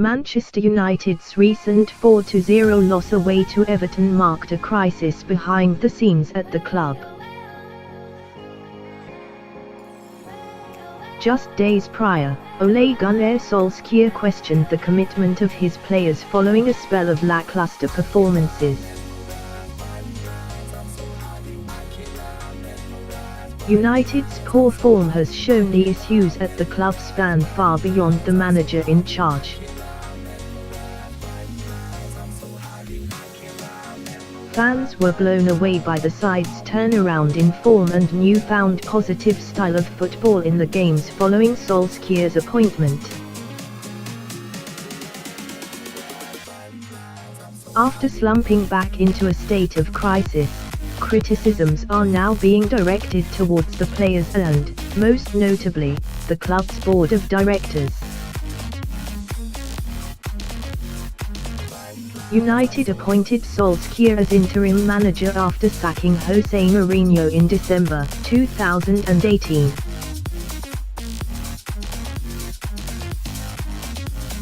Manchester United's recent 4-0 loss away to Everton marked a crisis behind the scenes at the club. Just days prior, Ole Gunnar Solskjaer questioned the commitment of his players following a spell of lacklustre performances. United's poor form has shown the issues at the club span far beyond the manager in charge. Fans were blown away by the side's turnaround in form and newfound positive style of football in the games following Solskjaer's appointment. After slumping back into a state of crisis, criticisms are now being directed towards the players and, most notably, the club's board of directors. United appointed Solskjaer as interim manager after sacking Jose Mourinho in December 2018.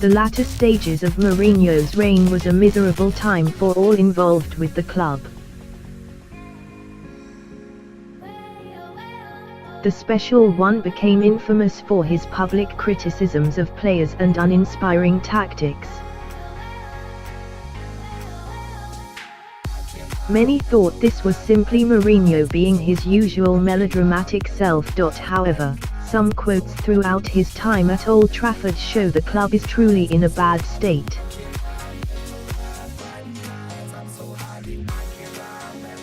The latter stages of Mourinho's reign was a miserable time for all involved with the club. The Special One became infamous for his public criticisms of players and uninspiring tactics. Many thought this was simply Mourinho being his usual melodramatic self. However, some quotes throughout his time at Old Trafford show the club is truly in a bad state.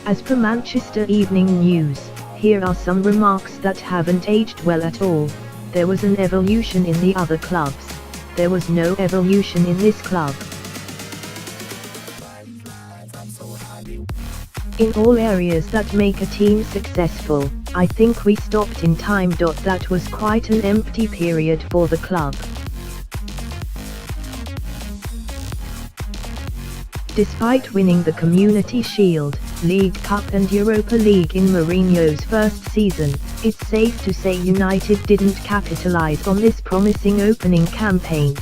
As per Manchester Evening News, here are some remarks that haven't aged well at all. There was an evolution in the other clubs. There was no evolution in this club. In all areas that make a team successful, I think we stopped in time. That was quite an empty period for the club. Despite winning the Community Shield, League Cup and Europa League in Mourinho's first season, it's safe to say United didn't capitalise on this promising opening campaign.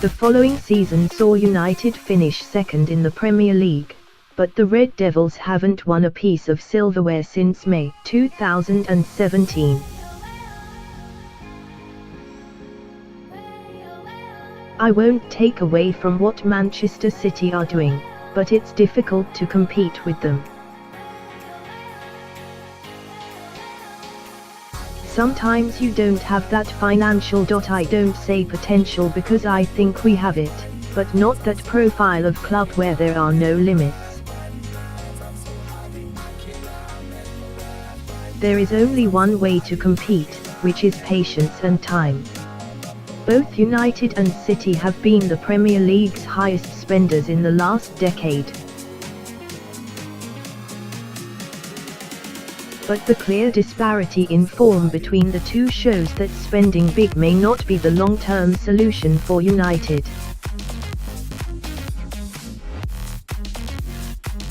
The following season saw United finish second in the Premier League, but the Red Devils haven't won a piece of silverware since May 2017. I won't take away from what Manchester City are doing, but it's difficult to compete with them. Sometimes you don't have that financial. I don't say potential because I think we have it, but not that profile of club where there are no limits. There is only one way to compete, which is patience and time. Both United and City have been the Premier League's highest spenders in the last decade. But the clear disparity in form between the two shows that spending big may not be the long-term solution for United.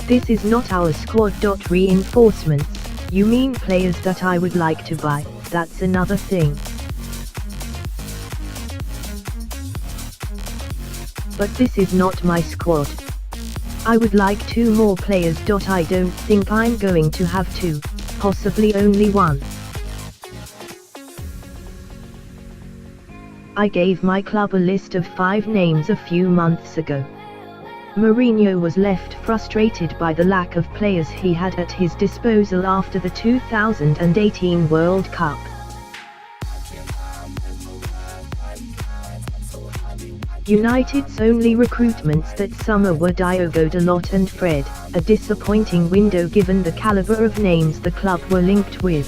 This is not our squad. Reinforcements, you mean players that I would like to buy, that's another thing. But this is not my squad. I would like 2 more players. I don't think I'm going to have 2, possibly only 1. I gave my club a list of 5 names a few months ago. Mourinho was left frustrated by the lack of players he had at his disposal after the 2018 World Cup. United's only recruitments that summer were Diogo Dalot and Fred, a disappointing window given the calibre of names the club were linked with.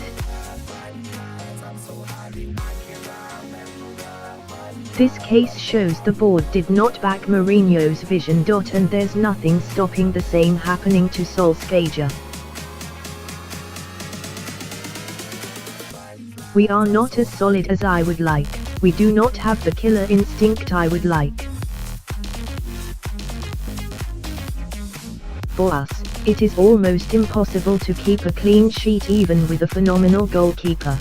This case shows the board did not back Mourinho's vision. And there's nothing stopping the same happening to Solskjaer. We are not as solid as I would like. We do not have the killer instinct I would like. For us, it is almost impossible to keep a clean sheet even with a phenomenal goalkeeper.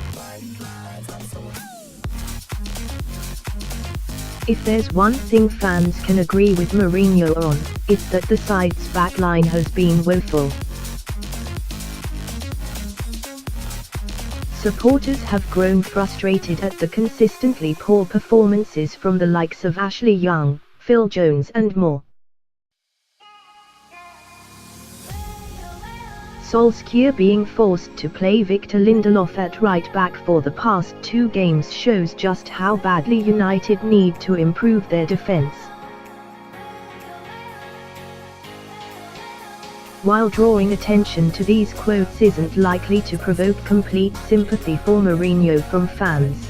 If there's one thing fans can agree with Mourinho on, it's that the side's backline has been woeful. Supporters have grown frustrated at the consistently poor performances from the likes of Ashley Young, Phil Jones and more. Solskjaer being forced to play Victor Lindelof at right back for the past 2 games shows just how badly United need to improve their defence. While drawing attention to these quotes isn't likely to provoke complete sympathy for Mourinho from fans.